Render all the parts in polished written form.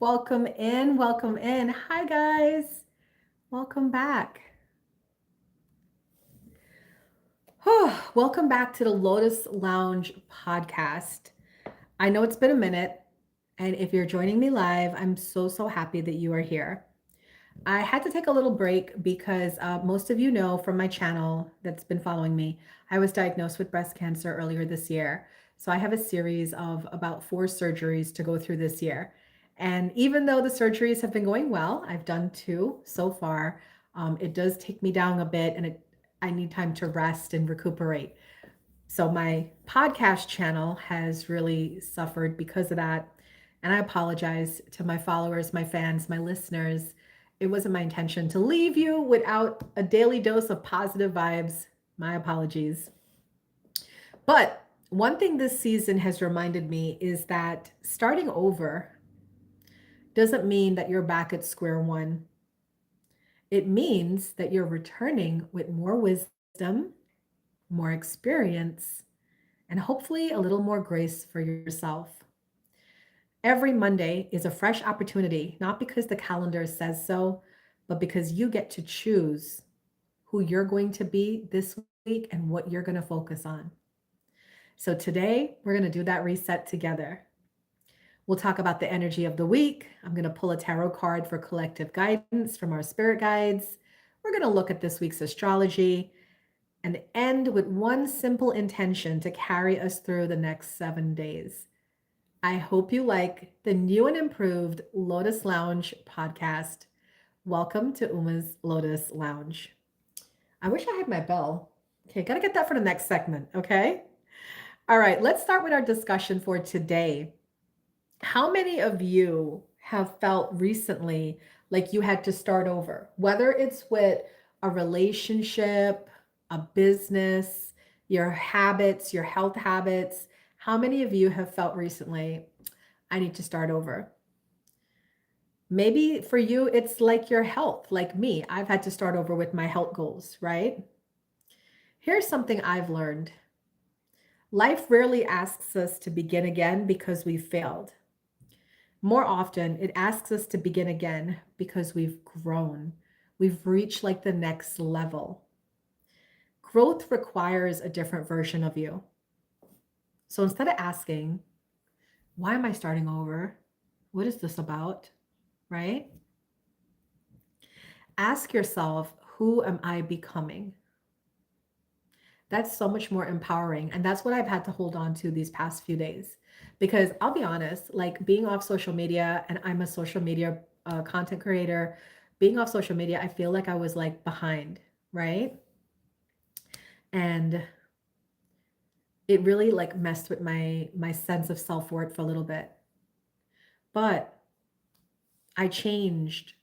Welcome in, welcome in. Hi, guys. Welcome back. Welcome back to the Lotus Lounge podcast. I know it's been a minute, and if you're joining me live, I'm so happy that you are here. I had to take a little break because most of you know from my channel that's been following me, I was diagnosed with breast cancer earlier this year. So I have a series of about 4 surgeries to go through this year. And even though the surgeries have been going well, I've done 2 so far, it does take me down a bit and I need time to rest and recuperate. So my podcast channel has really suffered because of that. And I apologize to my followers, my fans, my listeners. It wasn't my intention to leave you without a daily dose of positive vibes. My apologies. But one thing this season has reminded me is that starting over doesn't mean that you're back at square one. It means that you're returning with more wisdom, more experience, and hopefully a little more grace for yourself. Every Monday is a fresh opportunity, not because the calendar says so, but because you get to choose who you're going to be this week and what you're going to focus on. So today, we're going to do that reset together. We'll talk about the energy of the week. I'm going to pull a tarot card for collective guidance from our spirit guides. We're going to look at this week's astrology and end with one simple intention to carry us through the next 7 days. I hope you like the new and improved Lotus Lounge podcast. Welcome to Uma's Lotus Lounge. I wish I had my bell. Okay, gotta get that for the next segment, okay? All right, let's start with our discussion for today. How many of you have felt recently like you had to start over, whether it's with a relationship, a business, your habits, your health habits? How many of you have felt recently, I need to start over? Maybe for you, it's like your health, like me. I've had to start over with my health goals, right? Here's something I've learned. Life rarely asks us to begin again because we failed. More often, it asks us to begin again because we've grown. We've reached like the next level. Growth requires a different version of you. So instead of asking, why am I starting over? What is this about? Right? Ask yourself, who am I becoming? That's so much more empowering. And that's what I've had to hold on to these past few days. Because I'll be honest, like being off social media, and I'm a social media content creator, being off social media, I feel like I was like behind, right? And it really like messed with my sense of self-worth for a little bit. But I changed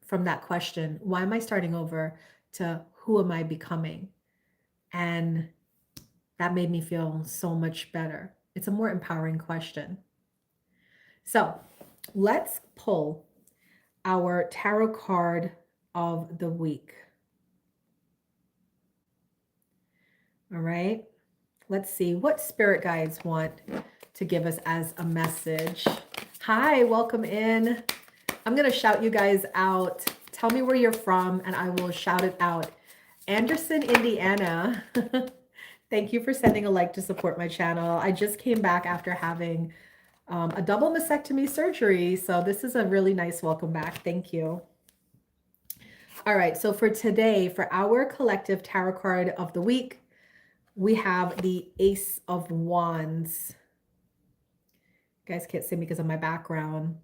from that question, why am I starting over, to who am I becoming? And that made me feel so much better. It's a more empowering question. So let's pull our tarot card of the week. All right. Let's see what spirit guides want to give us as a message. Hi, welcome in. I'm going to shout you guys out. Tell me where you're from and I will shout it out. Anderson, Indiana. Thank you for sending a like to support my channel. I just came back after having a double mastectomy surgery. So this is a really nice welcome back. Thank you. All right. So for today, for our collective tarot card of the week, we have the Ace of Wands. You guys can't see me because of my background.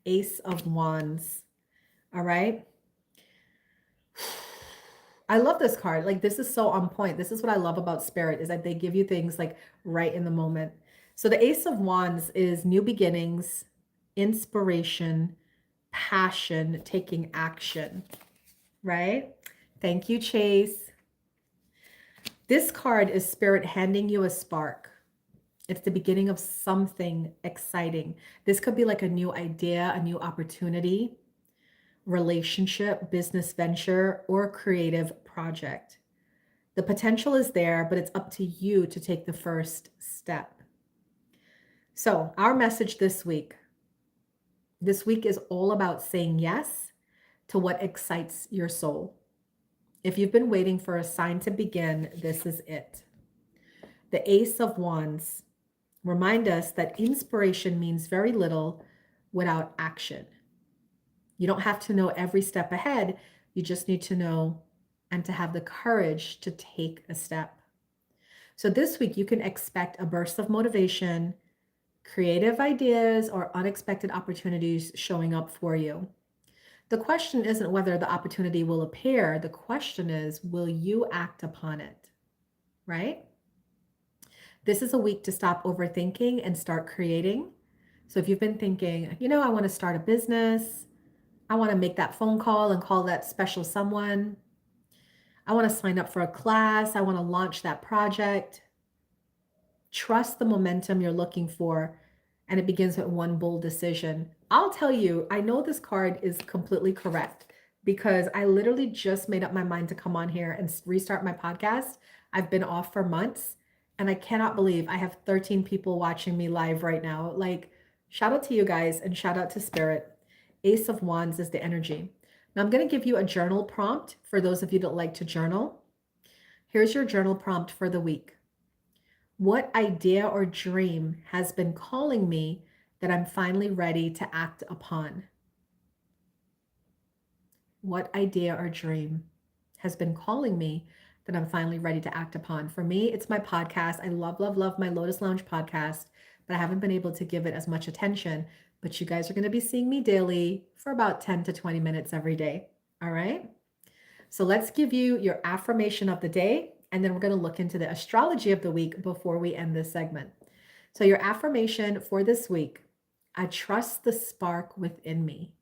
Ace of Wands. All right. I love this card. Like, this is so on point. This is what I love about Spirit, is that they give you things like right in the moment. So the Ace of Wands is new beginnings, inspiration, passion, taking action, right? Thank you, Chase. This card is Spirit handing you a spark. It's the beginning of something exciting. This could be like a new idea, a new opportunity, relationship, business venture, or creative project. The potential is there, but it's up to you to take the first step. So, our message this week: This week is all about saying yes to what excites your soul. If you've been waiting for a sign to begin, this is it. The Ace of Wands remind us that inspiration means very little without action. You don't have to know every step ahead. You just need to know and to have the courage to take a step. So this week, you can expect a burst of motivation, creative ideas, or unexpected opportunities showing up for you. The question isn't whether the opportunity will appear. The question is, will you act upon it? Right? This is a week to stop overthinking and start creating. So if you've been thinking, I want to start a business, I want to make that phone call and call that special someone, I want to sign up for a class, I want to launch that project, trust the momentum you're looking for, and it begins with one bold decision. I'll tell you, I know this card is completely correct because I literally just made up my mind to come on here and restart my podcast. I've been off for months and I cannot believe I have 13 people watching me live right now. Like, shout out to you guys and shout out to Spirit. Ace of Wands is the energy. Now I'm going to give you a journal prompt for those of you that like to journal. Here's your journal prompt for the week. What idea or dream has been calling me that I'm finally ready to act upon? What idea or dream has been calling me that I'm finally ready to act upon? For me, it's my podcast. I love, love, love my Lotus Lounge podcast, but I haven't been able to give it as much attention. But you guys are going to be seeing me daily for about 10 to 20 minutes every day. All right. So let's give you your affirmation of the day, and then we're going to look into the astrology of the week before we end this segment. So your affirmation for this week: I trust the spark within me.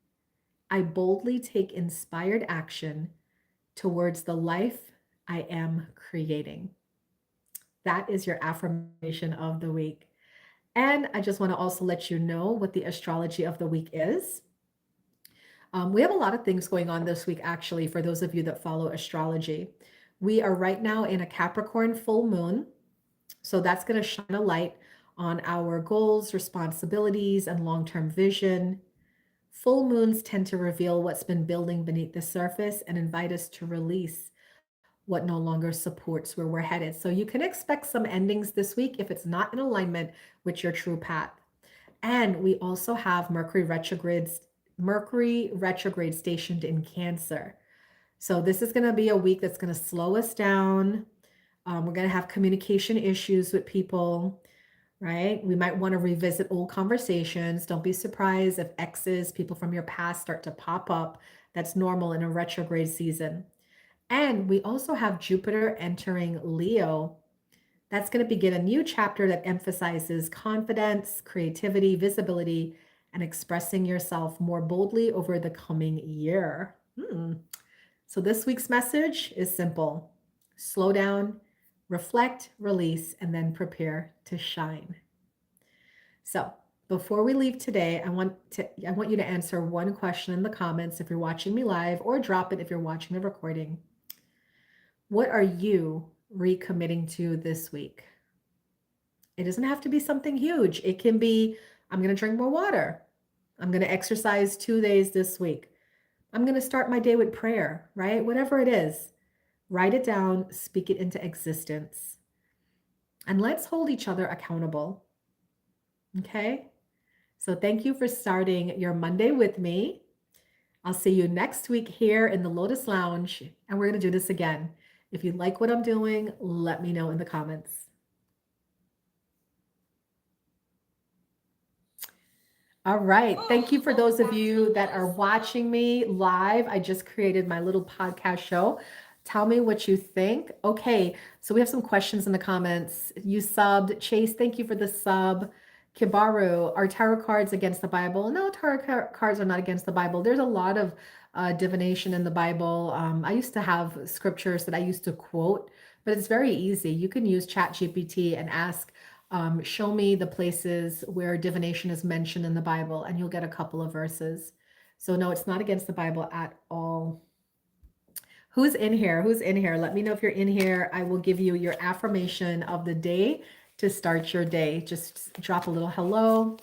I boldly take inspired action towards the life I am creating. That is your affirmation of the week. And I just want to also let you know what the astrology of the week is. We have a lot of things going on this week, actually, for those of you that follow astrology. We are right now in a Capricorn full moon. So that's going to shine a light on our goals, responsibilities, and long-term vision. Full moons tend to reveal what's been building beneath the surface and invite us to release what no longer supports where we're headed. So you can expect some endings this week if it's not in alignment with your true path. And we also have Mercury retrograde stationed in Cancer. So this is going to be a week that's going to slow us down. We're going to have communication issues with people, right? We might want to revisit old conversations. Don't be surprised if exes, people from your past, start to pop up. That's normal in a retrograde season. And we also have Jupiter entering Leo. That's going to begin a new chapter that emphasizes confidence, creativity, visibility, and expressing yourself more boldly over the coming year. So this week's message is simple: slow down, reflect, release, and then prepare to shine. So before we leave today, I want you to answer one question in the comments if you're watching me live, or drop it if you're watching the recording. What are you recommitting to this week? It doesn't have to be something huge. It can be, I'm going to drink more water. I'm going to exercise 2 days this week. I'm going to start my day with prayer, right? Whatever it is, write it down, speak it into existence. And let's hold each other accountable. Okay? So thank you for starting your Monday with me. I'll see you next week here in the Lotus Lounge, and we're going to do this again. If you like what I'm doing, let me know in the comments. All right. Thank you for those of you that are watching me live. I just created my little podcast show. Tell me what you think. Okay. So we have some questions in the comments. You subbed. Chase, thank you for the sub. Kibaru, are tarot cards against the Bible? No, tarot cards are not against the Bible. There's a lot of divination in the Bible. I used to have scriptures that I used to quote, but it's very easy. You can use ChatGPT and ask, show me the places where divination is mentioned in the Bible, and you'll get a couple of verses. So no, it's not against the Bible at all. Who's in here? Who's in here? Let me know if you're in here. I will give you your affirmation of the day to start your day. Just drop a little hello.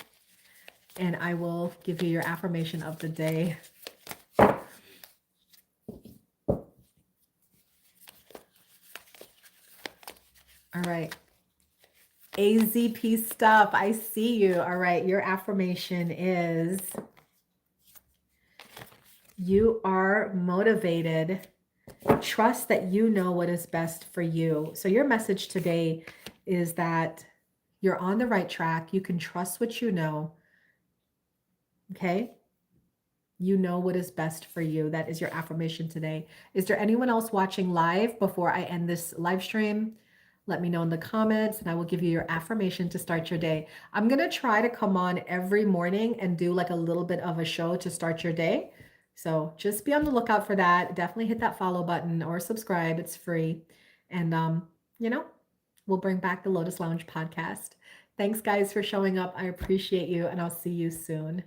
and I will give you your affirmation of the day. All right. AZP stuff. I see you. All right. Your affirmation is you are motivated. Trust that you know what is best for you. So your message today is that you're on the right track. You can trust what you know. Okay. You know what is best for you. That is your affirmation today. Is there anyone else watching live before I end this live stream? Let me know in the comments and I will give you your affirmation to start your day. I'm going to try to come on every morning and do like a little bit of a show to start your day. So just be on the lookout for that. Definitely hit that follow button or subscribe. It's free. And, you know, we'll bring back the Lotus Lounge podcast. Thanks, guys, for showing up. I appreciate you, and I'll see you soon.